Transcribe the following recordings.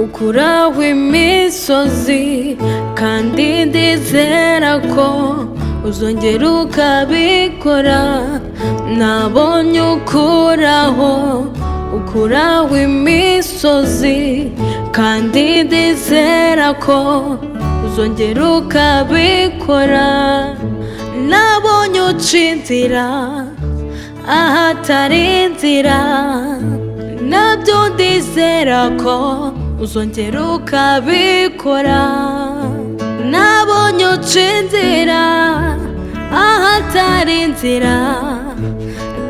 ukuraho imisozi kandi ndizera ko uzongera ukabikora. Nabonye ukuraho imisozi kandi ndizera ko uzongera ukabikora. Nabonye uca inzira ahatari inzira, nabyo ndizera ko uzongera ukabikora. Nabonye uca inzira ahatari inzira,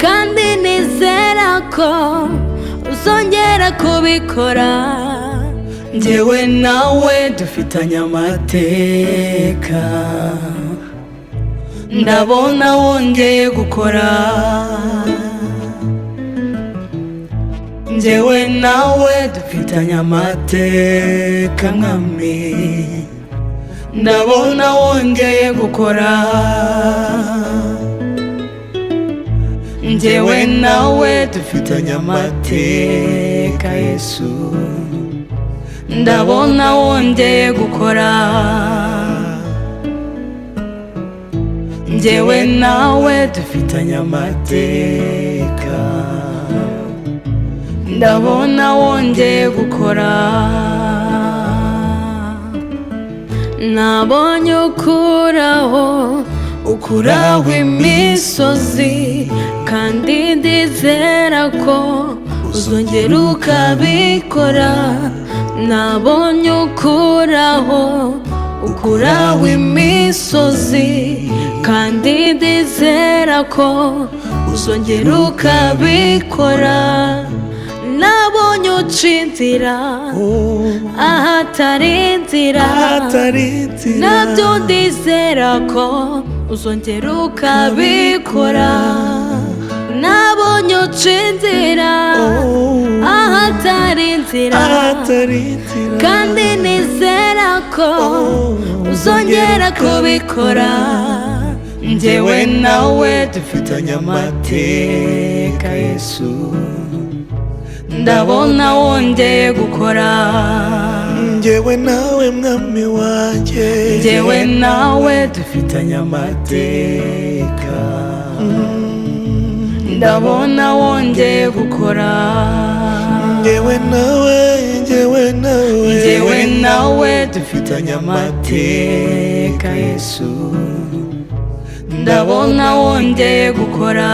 kandi nizera ko uzongera kubikora. Njyewe nawe dufitanye amateka, ndabona wongeye gukora. Njyewe nawe dufitanye amateka nkame, ndabona wongeye gukora. Njyewe nawe dufitanye amateka Yesu, ndabona wongeye gukora. Njyewe nawe dufitanye amateka, ndabona wongeye gukora. Nabonye ukuraho imisozi kandi ndizera ko uzongera ukabikora. Nabonye ukuraho imisozi kandi ndizera ko uzongera ukabikora. Nabonye uca inzira ahatari inzira, nabyo ndizera ko uzongera ukabikora. Nabonye uca inzira ahatari inzira, kandi nizera ko uzongera kubikora. Njyewe nawe dufitanye amateka Yesu, ndabona wongeye gukora. Njyewe nawe mwami wanjye, njyewe nawe dufitanye amateka, ndabona wongeye gukora. Njyewe nawe dufitanye amateka Yesu, ndabona wongeye gukora.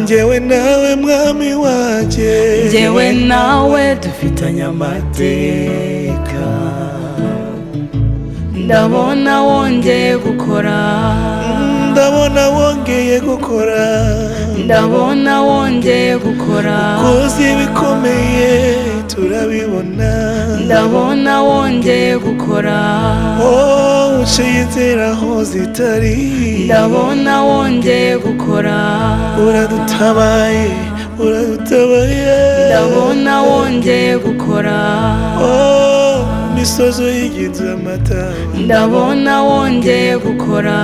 Njyewe nawe mwami wanjye, njyewe nawe dufitanye amateka, ndabona wongeye gukora. Ndabona wongeye gukora, ndabona wongeye gukora. Ukoze ibikomeye turabibona, ndabona wongeye gukora. Oh, uciye inzira aho zitari, ndabona wongeye gukora. Uradutabaye, ndabona wongeye gukora. Oh, misozo yigize amata, ndabona wongeye gukora.